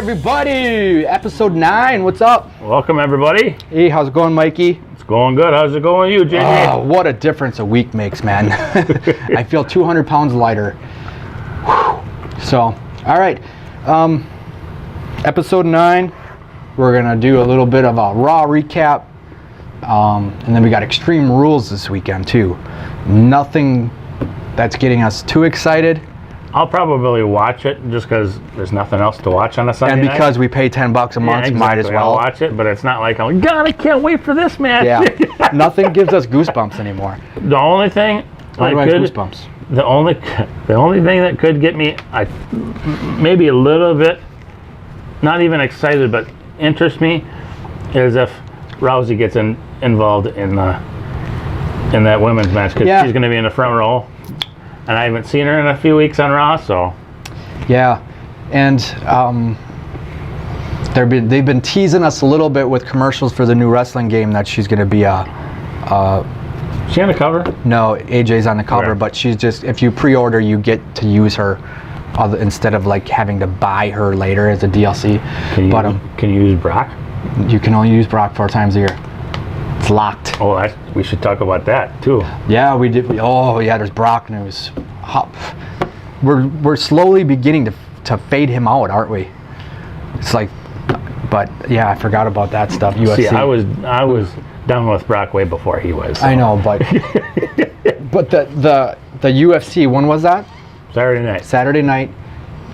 everybody! Episode 9, what's up? Welcome, everybody. Hey, how's it going, Mikey? It's going good. How's it going with you, JJ? Oh, what a difference a week makes, man. I feel 200 pounds lighter. Whew. So, all right. Episode 9, we're going to do a little bit of a Raw recap. And then we got Extreme Rules this weekend, too. Nothing that's getting us too excited. I'll probably watch it just because there's nothing else to watch on a Sunday And night. because we pay $10 a month, exactly. might as well. I'll watch it, but it's not like, oh, God, I can't wait for this match. Yeah, nothing gives us goosebumps anymore. The only thing Why do I have goosebumps? The only thing that could get me, maybe a little bit, not even excited, but interest me, is if Rousey gets involved in that women's match, because she's going to be in the front row. And I haven't seen her in a few weeks on Raw, so. Yeah, and they've been teasing us a little bit with commercials for the new wrestling game that she's going to be Is she on the cover? No, AJ's on the cover, Okay. but she's just, if you pre-order, you get to use her instead of like having to buy her later as a DLC. Can you use Brock? You can only use Brock 4 times a year. It's locked. Oh, we should talk about that too. Yeah, we did. Oh, yeah, there's Brock news. We're slowly beginning to fade him out, aren't we? It's like, but yeah, I forgot about that stuff. UFC. See, I was down with Brock way before he was. So. I know, but but the UFC, when was that? Saturday night. Saturday night.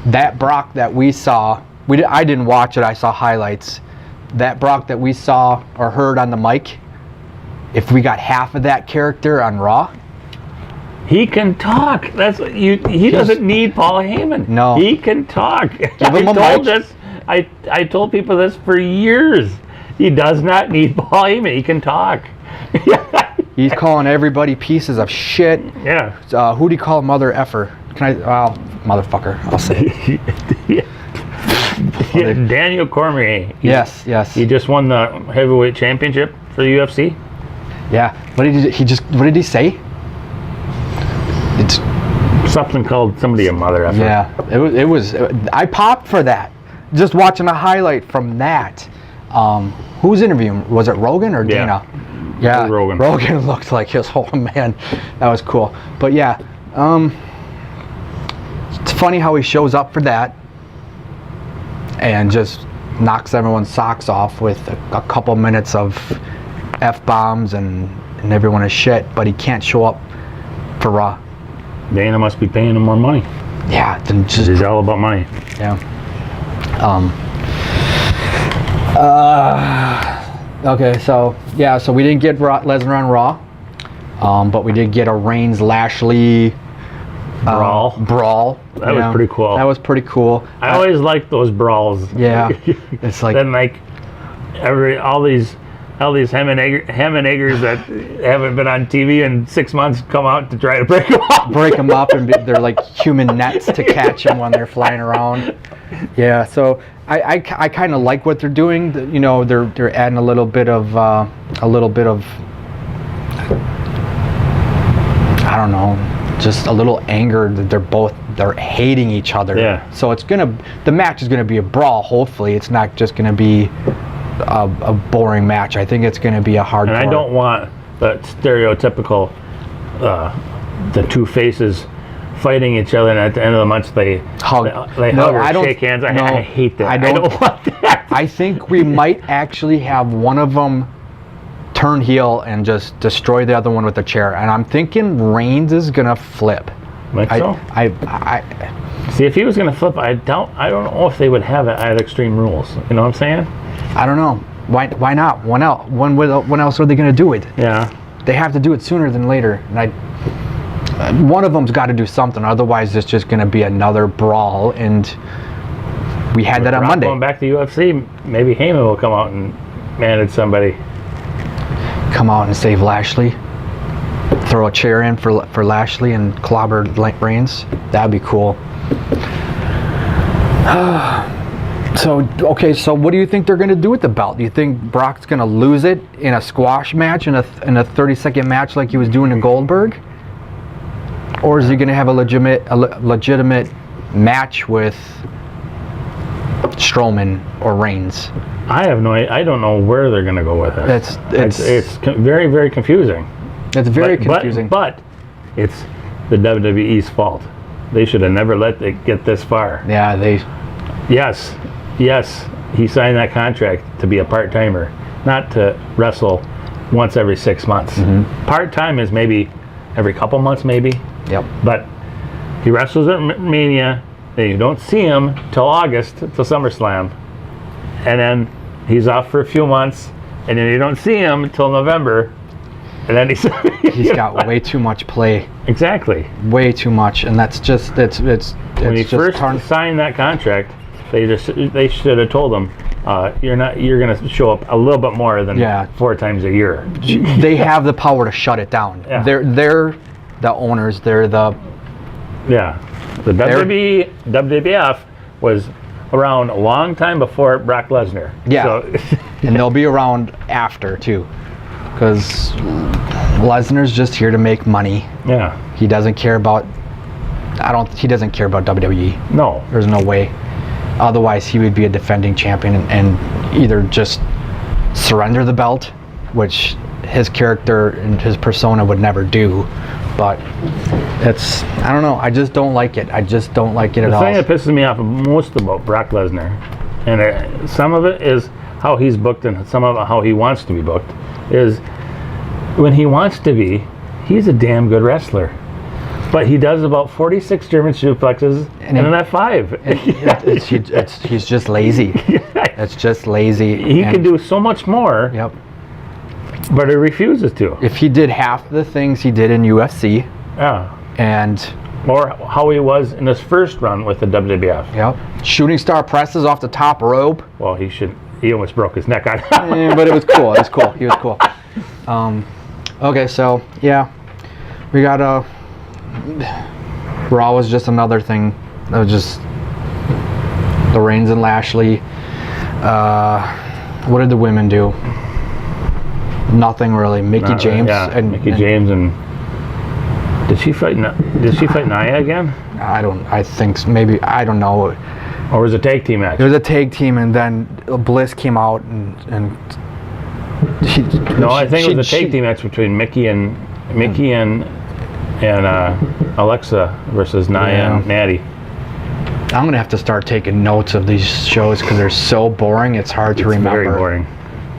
That Brock that we saw, I didn't watch it. I saw highlights. That Brock that we saw or heard on the mic. If we got half of that character on Raw, he can talk. That's he doesn't need Paul Heyman. No, he can talk. Give him a mic. I told people this for years. He does not need Paul Heyman. He can talk. He's calling everybody pieces of shit. Yeah. Who do you call mother effer? Motherfucker. I'll say it. Daniel Cormier. Yes. He just won the heavyweight championship for the UFC. Yeah. What did he say? It's something called somebody a mother effer. Yeah. It was. I popped for that. Just watching a highlight from that. Who's interviewing? Was it Rogan or Dana? Yeah. Rogan. Rogan looked like his whole man. That was cool. But yeah. It's funny how he shows up for that and just knocks everyone's socks off with a couple minutes of F-bombs and everyone is shit, but he can't show up for Raw. Dana must be paying him more money. Yeah. It's all about money. Yeah. Okay, so we didn't get Lesnar on Raw, but we did get a Reigns-Lashley brawl. That was pretty cool. That was pretty cool. I always liked those brawls. Yeah, it's like then all these ham and eggers that haven't been on TV in 6 months come out to try to break them up. And they're like human nets to catch them when they're flying around. Yeah, so I kind of like what they're doing. They're adding a little bit of I don't know. Just a little anger that they're hating each other. Yeah. So the match is gonna be a brawl. Hopefully, it's not just gonna be a boring match. I think it's gonna be a hardcore. And I don't want the stereotypical the two faces fighting each other, and at the end of the match they hug or shake hands. I hate that. I don't want that. I think we might actually have one of them turn heel and just destroy the other one with a chair, and I'm thinking Reigns is gonna flip. Like so? I see, if he was gonna flip, I don't know if they would have it at Extreme Rules. You know what I'm saying? I don't know. Why not? When else are they gonna do it? Yeah. They have to do it sooner than later, and one of them's got to do something. Otherwise, it's just gonna be another brawl, and we had that on Monday. Going back to UFC, maybe Heyman will come out and manage somebody. Come out and save Lashley. Throw a chair in for Lashley and clobber Reigns. That'd be cool. So what do you think they're going to do with the belt? Do you think Brock's going to lose it in a squash match, in a 30-second match like he was doing to Goldberg? Or is he going to have a legitimate match with Strowman or Reigns. I have no. I don't know where they're going to go with it. It's very, very confusing. It's very confusing. But it's the WWE's fault. They should have never let it get this far. Yeah, Yes, he signed that contract to be a part-timer, not to wrestle once every 6 months. Part-time is maybe every couple months, maybe. Yep. But he wrestles at Mania. Then you don't see him till August, till SummerSlam, and then he's off for a few months, and then you don't see him until November, and then He's got way too much play. Exactly. Way too much, and that's just When he just first signed that contract, they should have told him, you're going to show up a little bit more than 4 times a year. They have the power to shut it down. Yeah. They're the owners. They're the The WWF was around a long time before Brock Lesnar. Yeah. So, and they'll be around after too, because Lesnar's just here to make money. yeah. He doesn't care about. He doesn't care about WWE. No. There's no way. Otherwise, he would be a defending champion and either just surrender the belt, which his character and his persona would never do. But I don't know. I just don't like it. I just don't like it at all. The thing that pisses me off most about Brock Lesnar, and some of it is how he's booked and some of it how he wants to be booked, is when he wants to be, he's a damn good wrestler. But he does about 46 German suplexes and an F5. He's just lazy. It's just lazy. He can do so much more, Yep. but he refuses to. If he did half the things he did in UFC, Yeah. and Or how he was in his first run with the WWF. shooting star presses off the top rope. Well, he almost broke his neck on But it was cool. It was cool. He was cool. Okay, so yeah, we got Raw was just another thing. It was just the Reigns and Lashley. What did the women do? Nothing really. Mickey James Mickey James and did she fight Nia again? I think maybe, I don't know. Or was it a tag team match? It was a tag team, and then Bliss came out and I think it was a tag team match between Mickey and Alexa versus Nia and Natty. I'm gonna have to start taking notes of these shows because they're so boring. It's hard to remember. Very boring.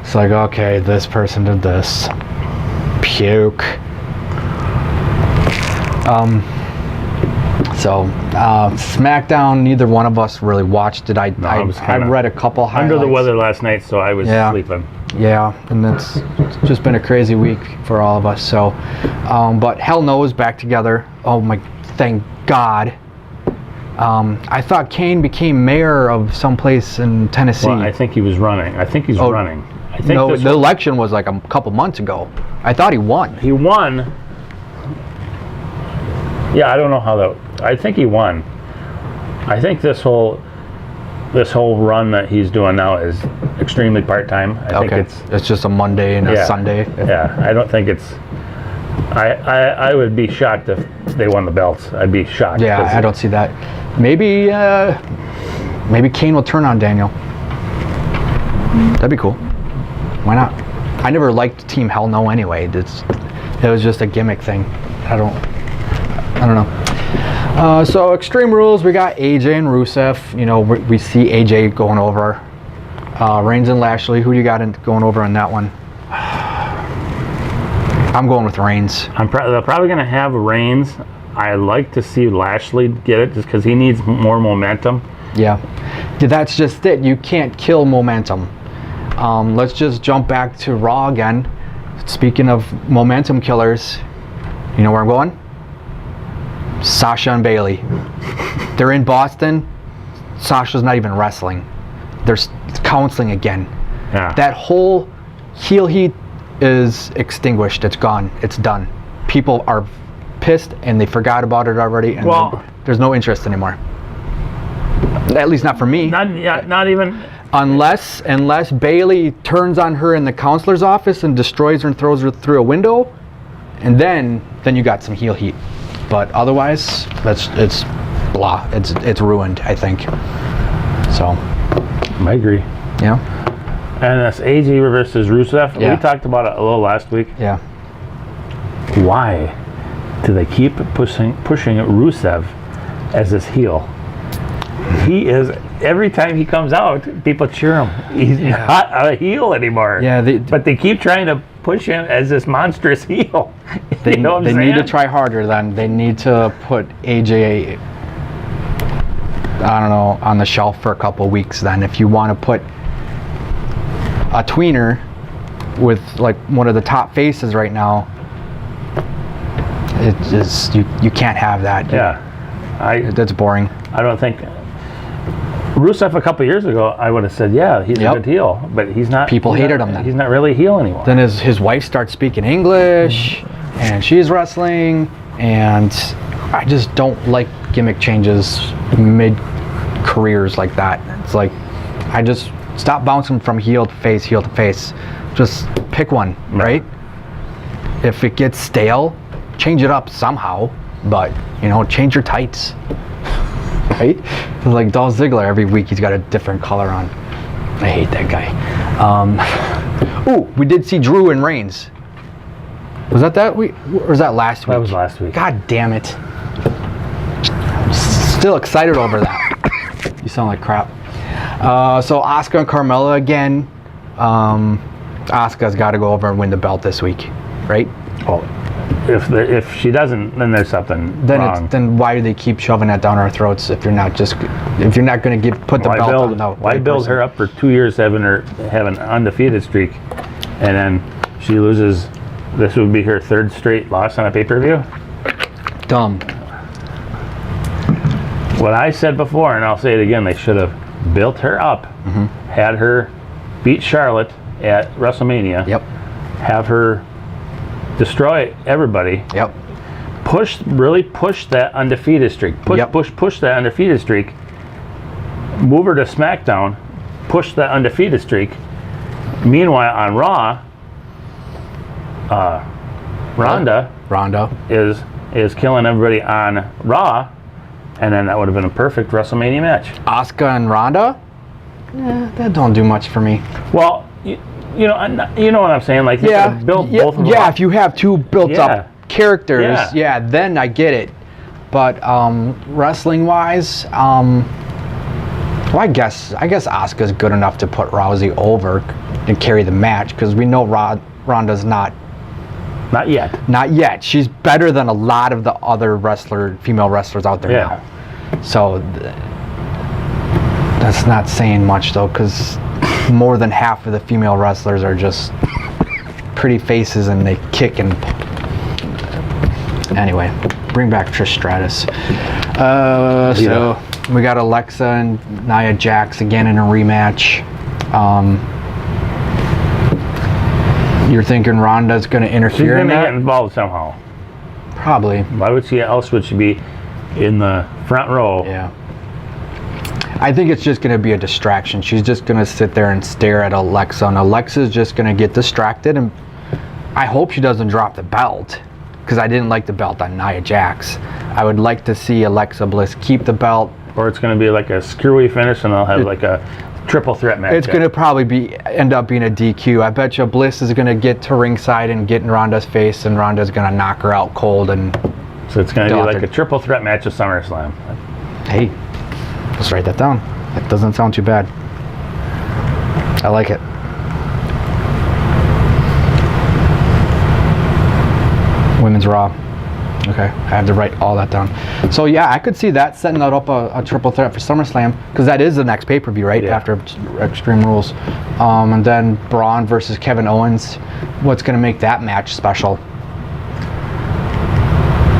It's like, okay, this person did this. Puke. SmackDown, neither one of us really watched it. I read a couple highlights. Under the weather last night, so I was sleeping. Yeah, and it's just been a crazy week for all of us. So, but Hell No is back together. Oh my, thank God. I thought Kane became mayor of some place in Tennessee. Well, I think he was running. I think he's running. I think no, the election was like a couple months ago. I thought he won. He won. Yeah, I don't know how that. I think he won. I think this whole run that he's doing now is extremely part-time. I think it's just a Monday and a Sunday. Yeah, I don't think it's. I would be shocked if they won the belts. I'd be shocked. Yeah, I don't see that. Maybe Kane will turn on Daniel. That'd be cool. Why not? I never liked Team Hell No anyway. It was just a gimmick thing. I don't know. So Extreme Rules, we got AJ and Rusev. You know, we see AJ going over. Reigns and Lashley. Who do you got going over on that one? I'm going with Reigns. They're probably going to have Reigns. I like to see Lashley get it just because he needs more momentum. Yeah, that's just it. You can't kill momentum. Let's just jump back to Raw again. Speaking of momentum killers, you know where I'm going? Sasha and Bailey. They're in Boston. Sasha's not even wrestling. They're counseling again. Yeah. That whole heel heat is extinguished. It's gone. It's done. People are pissed and they forgot about it already. And there's no interest anymore. At least not for me. Not even. Unless Bailey turns on her in the counselor's office and destroys her and throws her through a window, and then you got some heel heat. But otherwise, it's blah. It's ruined, I think. So I agree. You know? And that's AJ versus Rusev. Yeah. We talked about it a little last week. Yeah. Why do they keep pushing Rusev as this heel? He is, every time he comes out, people cheer him. He's not a heel anymore. Yeah, but they keep trying to push him as this monstrous heel. They, You know what I'm they need to saying? try harder then. They need to put AJ, I don't know, on the shelf for a couple of weeks then. If you want to put a tweener with like one of the top faces right now, it just, you can't have that. Yeah. That's boring. I don't think Rusev a couple years ago, I would have said, yeah, he's Yep. a good heel, but he's not. People he's hated not- him then. He's not really a heel anymore. Then his wife starts speaking English, and she's wrestling, and I just don't like gimmick changes mid-careers like that. It's like, I just stop bouncing from heel to face, Just pick one, right? If it gets stale, change it up somehow, but, you know, change your tights, right? Like Dolph Ziggler, every week he's got a different color on. I hate that guy. Ooh, we did see Drew and Reigns. Was that week, or was that last week? That was last week. God damn it. I'm still excited over that. You sound like crap. So Asuka and Carmella again. Asuka's got to go over and win the belt this week, right? Well, if she doesn't, then there's something wrong. Then why do they keep shoving that down our throats if you're not going to put the belt on the Why right build person? her up for 2 years have an undefeated streak, and then she loses? This would be her third straight loss on a pay-per-view. Dumb. What I said before, and I'll say it again, they should have built her up, had her beat Charlotte at WrestleMania, Yep. have her destroy everybody, Yep. really push that undefeated streak, Yep. push that undefeated streak, move her to SmackDown, push that undefeated streak. Meanwhile, on Raw, Ronda is killing everybody on Raw, and then that would have been a perfect WrestleMania match. Asuka and Ronda? That don't do much for me. Well, you know what I'm saying? Like, you could build both of them yeah. up. If you have two built-up Yeah. characters, Yeah. then I get it. But wrestling-wise, well, I guess Asuka's good enough to put Rousey over and carry the match because we know Ronda's not Not yet. She's better than a lot of the other female wrestlers out there Yeah. now. So that's not saying much though, because more than half of the female wrestlers are just pretty faces and they kick and. Anyway, bring back Trish Stratus. So we got Alexa and Nia Jax again in a rematch. You're thinking Ronda's going to She's interfere going in to that? get involved somehow. Probably. Why would she be in the front row? Yeah. I think it's just going to be a distraction. She's just going to sit there and stare at Alexa, and Alexa's just going to get distracted, and I hope she doesn't drop the belt, because I didn't like the belt on Nia Jax. I would like to see Alexa Bliss keep the belt. Or it's going to be like a screwy finish, and they'll have like a triple threat match. It's going to probably end up being a DQ. I bet you Bliss is going to get to ringside and get in Ronda's face, and Ronda's going to knock her out cold. And So it's going to be like a triple threat match of SummerSlam. hey, let's write that down. That doesn't sound too bad. I like it. Women's Raw. Okay, I have to write all that down. So yeah, I could see that setting that up a triple threat for SummerSlam, because that is the next pay-per-view, right? Yeah. After Extreme Rules. And then Braun versus Kevin Owens. What's going to make that match special?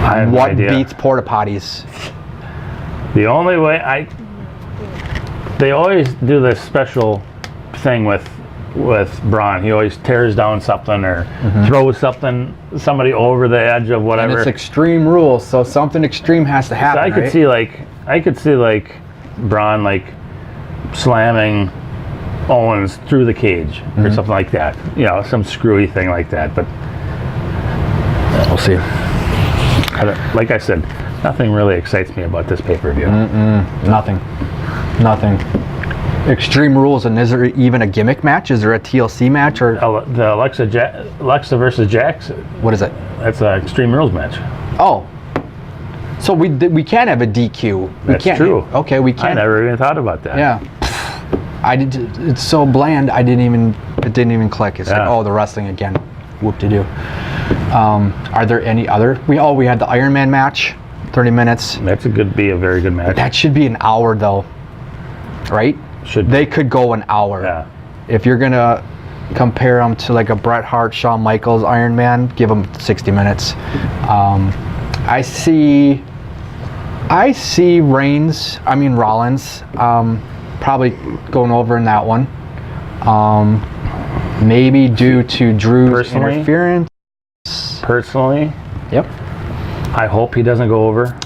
I have no What idea. beats porta potties? The only way they always do this special thing with Braun. He always tears down something or throws somebody over the edge of And whatever. it's Extreme Rules, so something extreme has to So happen. I could see like Braun like slamming Owens through the cage or something like that. You know, some screwy thing like that. But We'll see. like I said, nothing really excites me about this pay-per-view. Nothing. Extreme Rules, and is there even a gimmick match? Is there a TLC match or The Alexa versus Jax, what is it? that's an Extreme Rules match. Oh, so we can have a DQ. We That's can't, true. Okay, we I can. never even thought about that. Yeah. It's so bland. It didn't even click. It's like, Yeah. oh, the wrestling again. Whoop-de-doo. Are there any other? We had the Iron Man match, 30 minutes. Be a very good match. That should be an hour though, right? They could go an hour. Yeah. If you're gonna compare them to like a Bret Hart, Shawn Michaels Iron Man, give them 60 minutes. I see Rollins probably going over in that one. Maybe due to Drew's interference. Personally, Yep. I hope he doesn't go over.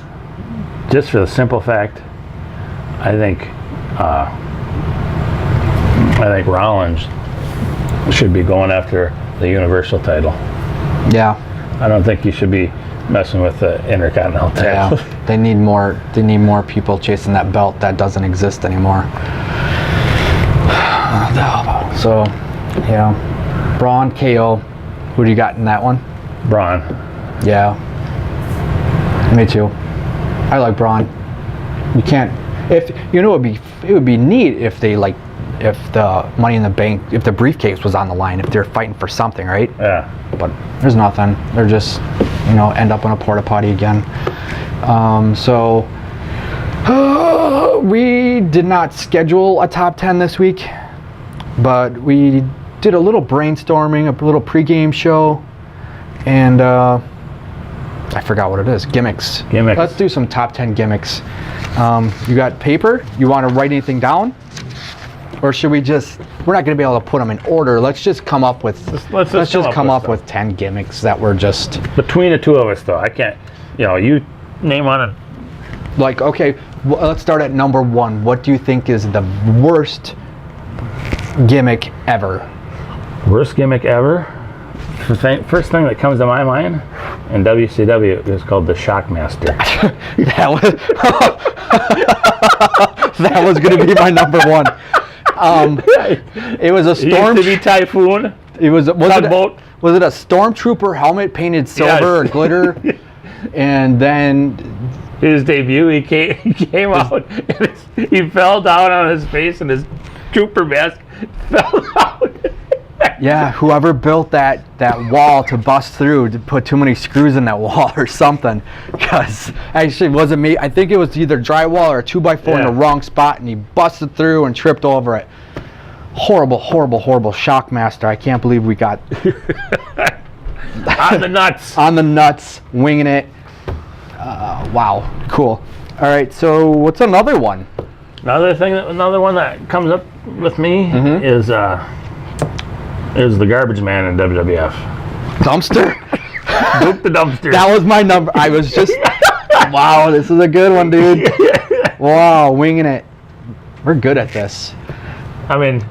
Just for the simple fact, I think Rollins should be going after the Universal title. Yeah. I don't think you should be messing with the Intercontinental title. Yeah. They need more people chasing that belt that doesn't exist anymore. So, yeah. Braun, KO. Who do you got in that one? Braun. Yeah. Me too. I like Braun. You can't. It would be neat if they if the Money in the Bank, if the briefcase was on the line, if they're fighting for something, right? Yeah. But there's nothing. They're just, end up in a porta potty again. So we did not schedule a top 10 this week, but we did a little brainstorming, a little pregame show, and I forgot what it is. Gimmicks. Let's do some top 10 gimmicks. You got paper? You want to write anything down? Or should we just, we're not going to be able to put them in order. Let's just come up with, let's just come up with 10 gimmicks that were just. Between the two of us though, I can't, you name on it. Like, okay, let's start at number 1. What do you think is the worst gimmick ever? Worst gimmick ever? First thing that comes to my mind in WCW is called the Shockmaster. That was going to be my number 1. It was a storm. It used to be Typhoon. It was it Tugboat. Was it a stormtrooper helmet painted silver or glitter? And then his debut, he came out and he fell down on his face and his trooper mask fell out. Yeah, whoever built that wall to bust through to put too many screws in that wall or something. Because actually it wasn't me. I think it was either drywall or a 2x4 in the wrong spot, and he busted through and tripped over it. Horrible, horrible, horrible Shockmaster. I can't believe we got on the nuts. On the nuts, winging it. Wow, cool. All right, so what's another one? Another one that comes up with me is the garbage man in WWF. Dumpster? Duke the Dumpster. That was my number. I was just, wow, this is a good one, dude. Wow, winging it. We're good at this. I mean,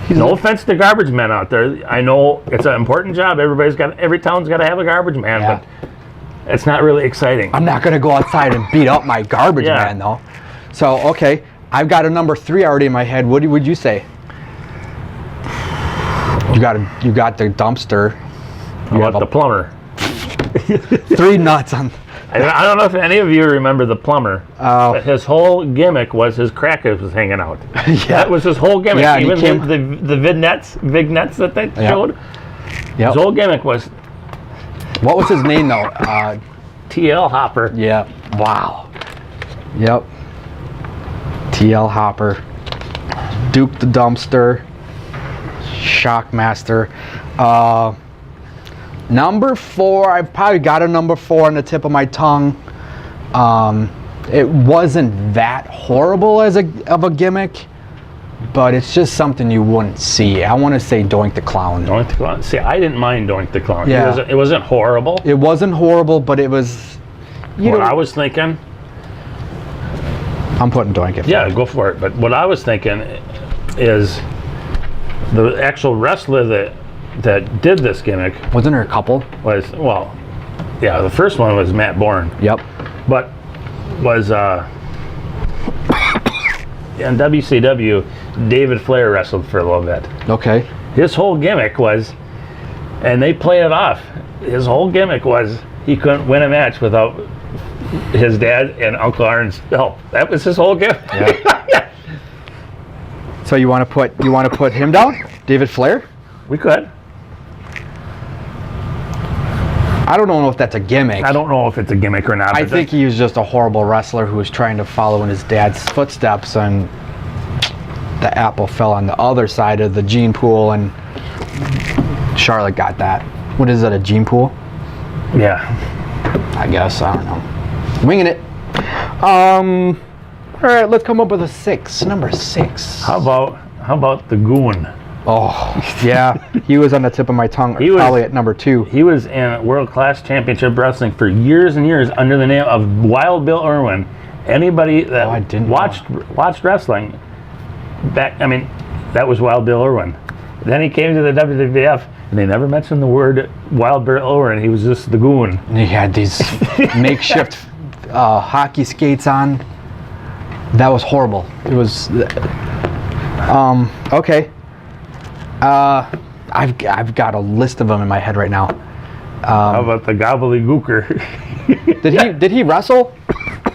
no offense to garbage men out there. I know it's an important job. Every town's got to have a garbage man, but it's not really exciting. I'm not going to go outside and beat up my garbage man, though. So, okay, I've got a number 3 already in my head. What would you say? You got the dumpster. You got the plumber. 3 nuts on. I don't know if any of you remember the plumber. But his whole gimmick was his crackers was hanging out. That was his whole gimmick. Yeah, even the vignettes that they showed. His whole gimmick was. What was his name though? TL Hopper. Yeah. Wow. Yep. TL Hopper. Duke the Dumpster. Shockmaster. Number 4, I've probably got a number 4 on the tip of my tongue. It wasn't that horrible of a gimmick, but it's just something you wouldn't see. I want to say Doink the Clown. Doink the Clown. See, I didn't mind Doink the Clown. Yeah. It wasn't horrible. It wasn't horrible, but it was. I was thinking. I'm putting Doink it. Yeah, go for it. But what I was thinking is the actual wrestler that did this gimmick. Wasn't there a couple? The first one was Matt Bourne. Yep. But was in WCW, David Flair wrestled for a little bit. Okay. His whole gimmick was, and they play it off, his whole gimmick was he couldn't win a match without his dad and Uncle Arn's help. That was his whole gimmick. Yeah. So you want to put him down, David Flair? We could. I don't know if that's a gimmick. I don't know if it's a gimmick or not. I but think he was just a horrible wrestler who was trying to follow in his dad's footsteps, and the apple fell on the other side of the gene pool, and Charlotte got that. What is that, a gene pool? yeah. I guess, I don't know. Winging it. All right, let's come up with a 6. Number 6. How about the Goon? Oh, yeah. He was on the tip of my tongue, He was- probably at number 2. He was in World Class Championship Wrestling for years and years under the name of Wild Bill Irwin. Anybody that I didn't watched wrestling back, I mean, that was Wild Bill Irwin. Then he came to the WWF, and they never mentioned the word Wild Bill Irwin. He was just the Goon. And he had these makeshift hockey skates on. That was horrible. It was... okay. I've got a list of them in my head right now. How about the Gobbledygooker? Did he wrestle? I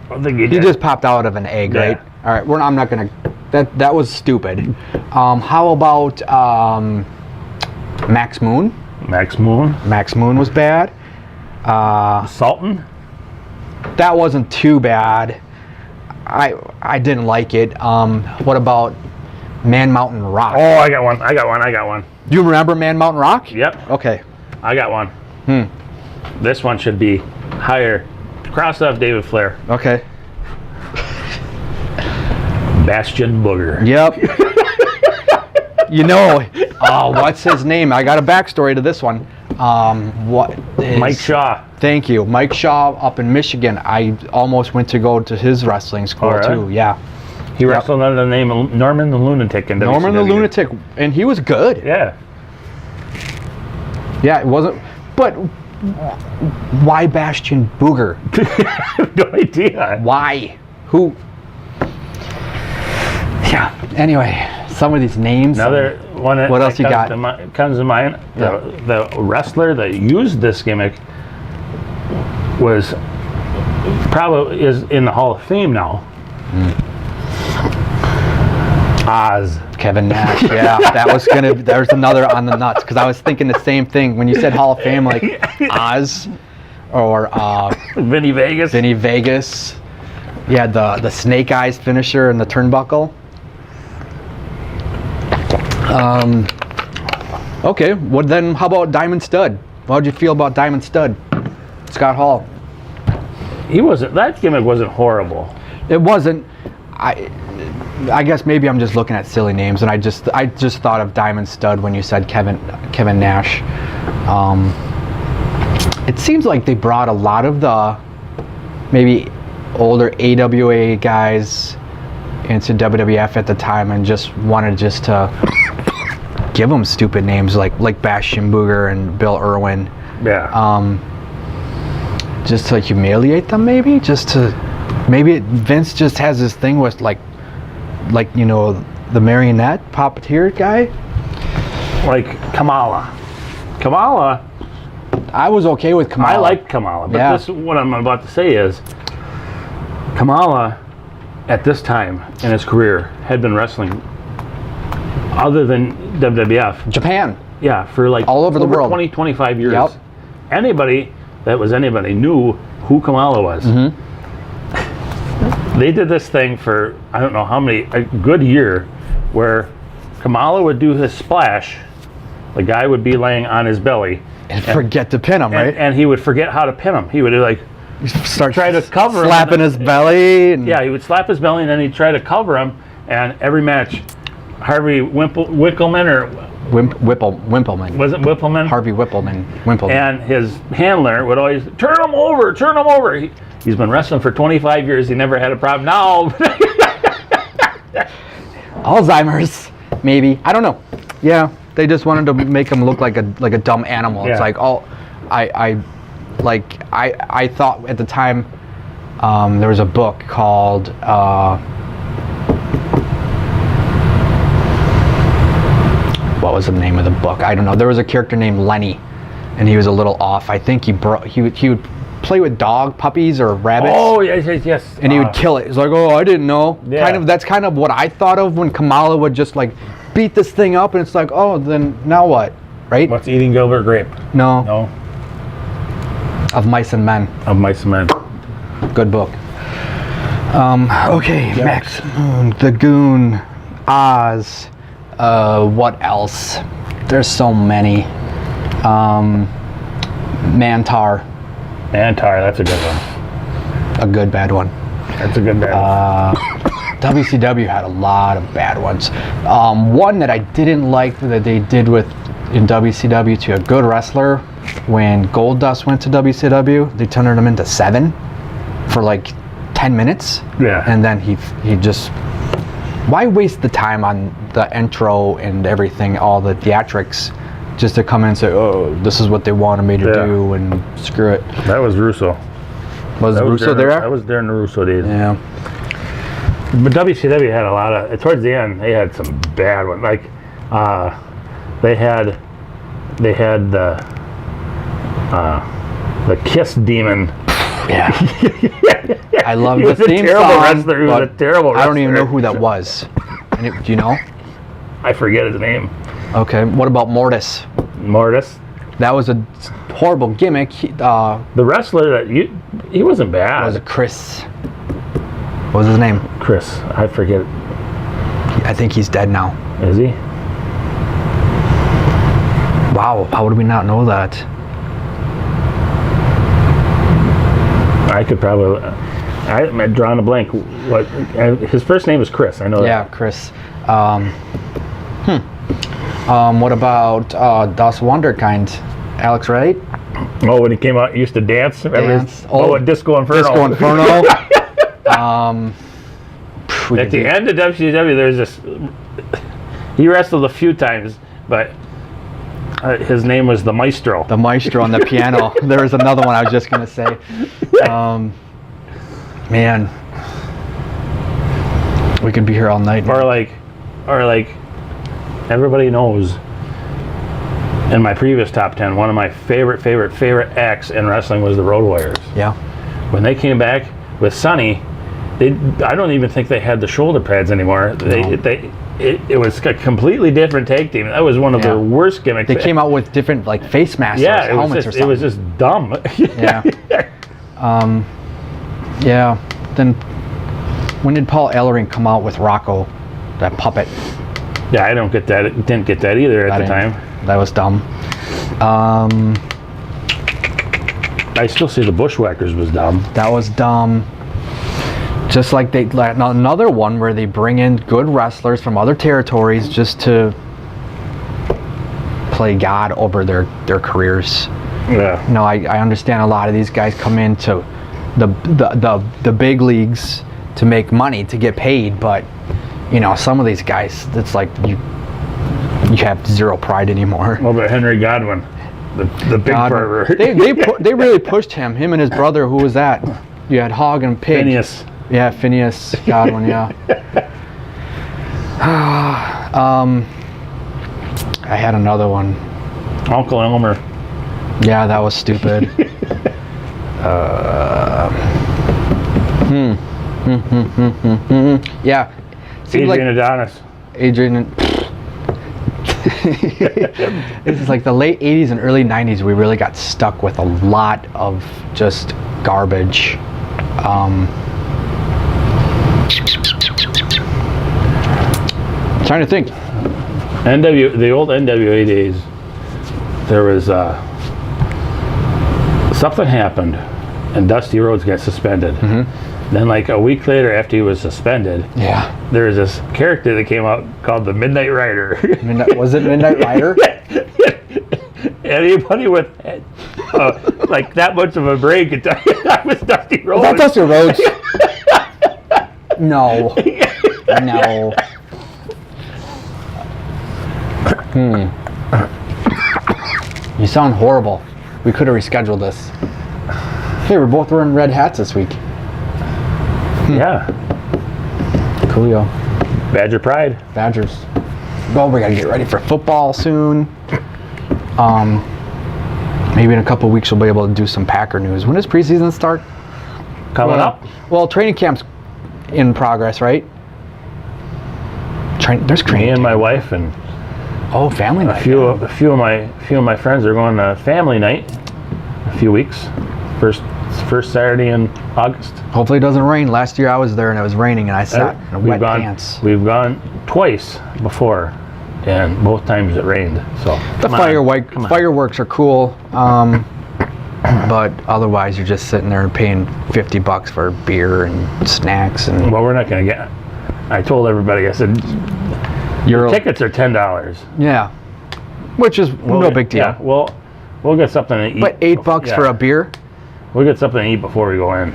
don't think he He did. just popped out of an egg, Yeah. right? All right. I'm not gonna. That was stupid. How about Max Moon? Max Moon. Max Moon was bad. Sultan. That wasn't too bad. I didn't like it. What about Man Mountain Rock? Oh, I got one. Do you remember Man Mountain Rock? Yep, Okay. I got one. This one should be higher. Cross off David Flair. Okay. Bastion Booger. Yep. What's his name? I got a backstory to this one. What is, Mike Shaw. Thank you. Mike Shaw up in Michigan. I almost went to go to his wrestling school Oh, really? too. Yeah. He wrestled under the name of Norman the Lunatic in Norman the WCW. Lunatic, and he was good. Yeah. Yeah, it wasn't. But why Bastion Booger? No idea. Why? Who? Yeah. Anyway, some of these names. Another one that What else you got? Comes to mind. Yeah. The wrestler that used this gimmick is in the Hall of Fame now. Oz. Kevin Nash. Yeah, there's another on the nuts, because I was thinking the same thing when you said Hall of Fame, like Oz or Vinny Vegas. Vinny Vegas. Yeah, the Snake Eyes finisher and the turnbuckle. Okay, well then, how about Diamond Stud? How'd you feel about Diamond Stud? Scott Hall. That gimmick wasn't horrible. It wasn't. I guess maybe I'm just looking at silly names, and I just thought of Diamond Stud when you said Kevin Nash. It seems like they brought a lot of the maybe older AWA guys into WWF at the time, and just wanted to give them stupid names like Bastion Booger and Bill Irwin. Yeah. Just to humiliate them, maybe Vince just has this thing with like the marionette puppeteer guy. Like Kamala. I was okay with Kamala. I like Kamala, but Yeah. this what I'm about to say is Kamala at this time in his career had been wrestling other than WWF. Japan. Yeah, for like All over the world. 20, 25 years. Yep. Anybody knew who Kamala was. Mm-hmm. They did this thing for I don't know how many, a good year, where Kamala would do his splash, the guy would be laying on his belly, And forget to pin him, right? and he would forget how to pin him. He would like Start try to cover him. slapping his belly. And Yeah, he would slap his belly and then he'd try to cover him. And every match, Harvey Winkleman, or Wimpleman. was it Wimpleman? Harvey Wimpleman. And his handler would always turn him over. He's been wrestling for 25 years. He never had a problem. Now, Alzheimer's, maybe. I don't know. Yeah, they just wanted to make him look like a dumb animal. It's Yeah. like, I thought at the time there was a book called what was the name of the book? I don't know. There was a character named Lenny, and he was a little off. I think he would play with puppies or rabbits. Oh, yes. And he would kill it. It's like, oh, I didn't know. Yeah. That's kind of what I thought of when Kamala would just like beat this thing up, and it's like, oh, then now what, right? What's Eating Gilbert Grape? No. No. Of Mice and Men. Of Mice and Men. Good book. Okay, Max, The Goon, Oz. What else? There's so many. Mantar. Mantar, that's a good one. A good bad one. That's a good bad one. WCW had a lot of bad ones. One that I didn't like that they did in WCW to a good wrestler, when Goldust went to WCW, they turned him into 7 for like 10 minutes. Yeah. And then he just, why waste the time on the intro and everything, all the theatrics, just to come in and say, oh, this is what they wanted me to do, and screw it. That was Russo. Was Russo there? That was during the Russo days. Yeah. But WCW had a lot of, towards the end, they had some bad ones. Like, they had the Kiss Demon. Yeah. I love He the was a theme terrible song, wrestler. He was but a terrible wrestler. I don't even know who that was. Do you know? I forget his name. Okay. What about Mortis? Mortis. That was a horrible gimmick. The wrestler he wasn't bad. Was it Chris? What was his name? Chris. I forget. I think he's dead now. Is he? Wow. How would we not know that? I could probably. I'm drawing a blank. What? His first name is Chris. I know that. Yeah, Chris. What about Das Wunderkind? Alex Wright? Oh, when he came out, he used to dance. At Disco Inferno. Disco Inferno. At the end of WCW, there's this. He wrestled a few times, but his name was the Maestro. The Maestro on the piano. There was another one I was just gonna say. Man, we could be here all night. Or like, everybody knows. In my previous top 10, one of my favorite acts in wrestling was the Road Warriors. Yeah. When they came back with Sonny, I don't even think they had the shoulder pads anymore. It was a completely different tag team. That was one of the worst gimmicks. They came out with different like face masks, or helmets, or something. It was just dumb. Yeah. Yeah. Then when did Paul Ellering come out with Rocco, that puppet? Yeah, I don't get that. Didn't get that either at the time. That was dumb. I still say the Bushwhackers was dumb. That was dumb. Just like another one where they bring in good wrestlers from other territories just to play God over their careers. Yeah. You know, I understand a lot of these guys come into the big leagues to make money, to get paid, but you know, some of these guys, it's like you have zero pride anymore. What about Henry Godwin, the big fervor? They really pushed him and his brother. Who was that? You had Hog and Pig. Phineas. Yeah, Phineas Godwin. Yeah. I had another one. Uncle Elmer. Yeah, that was stupid. Yeah. Adrian Adonis. Adrian. This is like the late 80s and early 90s. We really got stuck with a lot of just garbage. Trying to think. The old NWA days, there was something happened and Dusty Rhodes got suspended. Then like a week later, after he was suspended, there was this character that came out called the Midnight Rider. Was it Midnight Rider? Anybody with like that much of a brain could tell you that was Dusty Rhodes. Was that Dusty Rhodes? No. No. You sound horrible. We could have rescheduled this. Hey, we're both wearing red hats this week. Yeah. Coolio. Badger Pride. Badgers. well, we got to get ready for football soon. Maybe in a couple weeks we'll be able to do some Packer news. When does preseason start? Coming up. Well, training camp's in progress, right? There's training. Me and camp. my wife and Family night. a few of my friends are going to family night. A few weeks. First Saturday in August. Hopefully it doesn't rain. Last year I was there and it was raining and I sat in wet pants. We've gone twice before, and both times it rained. So The fireworks are cool, but otherwise you're just sitting there paying $50 for beer and snacks and. Well, we're not going to get. I told everybody. I said, tickets are $10. Yeah, which is no big deal. Yeah, we'll get something to eat. But $8 for a beer. We'll get something to eat before we go in.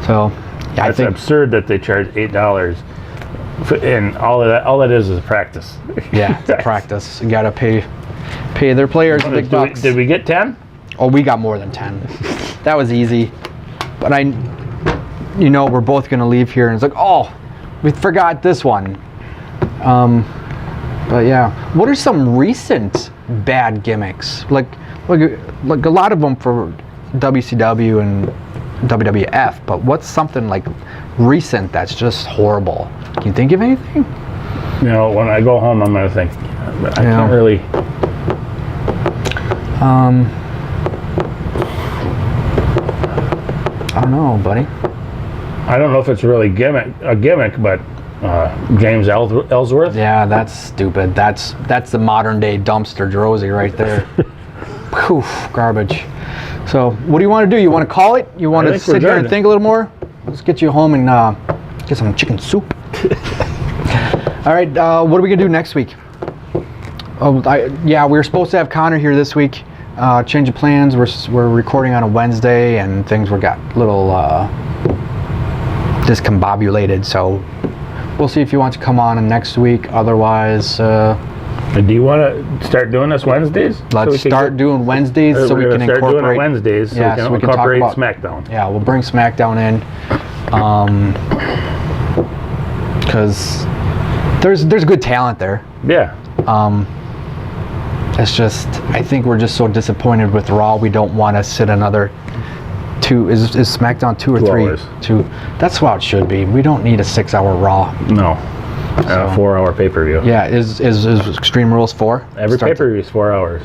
So, yeah, I It's think absurd that they charge $8, and all that is practice. yeah, it's a practice. You gotta pay their players big bucks. Did we get 10? Oh, we got more than 10. That was easy. But we're both gonna leave here, and it's like, oh, we forgot this one. But yeah, what are some recent bad gimmicks? Like a lot of them for WCW and WWF, but what's something like recent that's just horrible? Can you think of anything? When I go home, I'm gonna think. I can't really. I don't know, buddy. I don't know if it's really a gimmick, but James Ellsworth. Yeah, that's stupid. That's the modern day dumpster Drozy right there. Poof, garbage. So, what do you want to do? You want to call it? You want to sit here and think a little more? Let's get you home and get some chicken soup. All right, what are we gonna do next week? We were supposed to have Connor here this week. Change of plans. We're recording on a Wednesday, and things got a little discombobulated. So we'll see if he wants to come on next week. Otherwise, do you want to start doing this Wednesdays? Let's start doing Wednesdays so we can start incorporate doing it Wednesdays. So we can incorporate SmackDown. Yeah, we'll bring SmackDown in, because there's good talent there. Yeah. It's just, I think we're just so disappointed with Raw. We don't want to sit another 2. Is SmackDown 2 or 3? Hours. 2. That's how it should be. We don't need a 6-hour Raw. No. 4-hour pay-per-view. Yeah, is Extreme Rules 4? Every pay-per-view is 4 hours.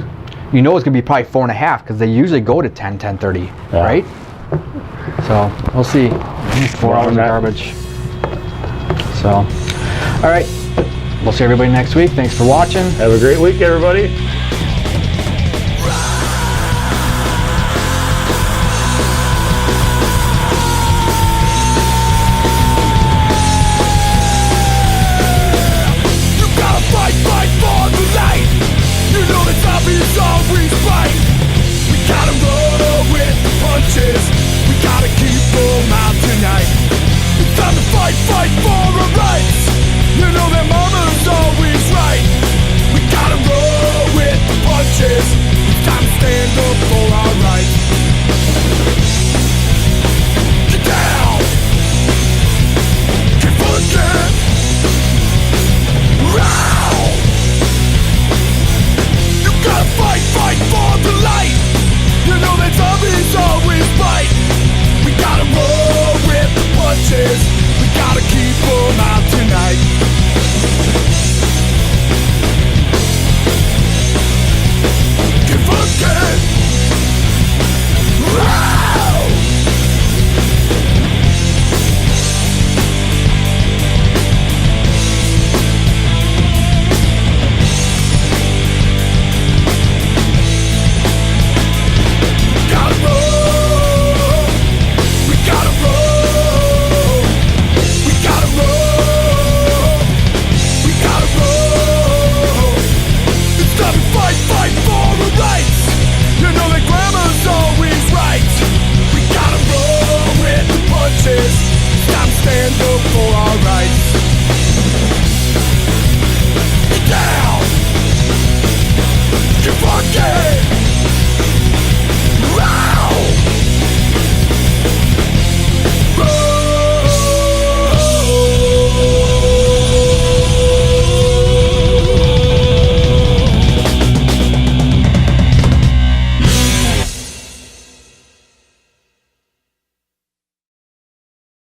You know it's going to be probably 4.5 because they usually go to 10:30, right? So, we'll see. 4 hours of garbage. So, all right. We'll see everybody next week. Thanks for watching. Have a great week, everybody. Fight for our rights. You know that mama's always right. We gotta roll with the punches. It's time to stand up for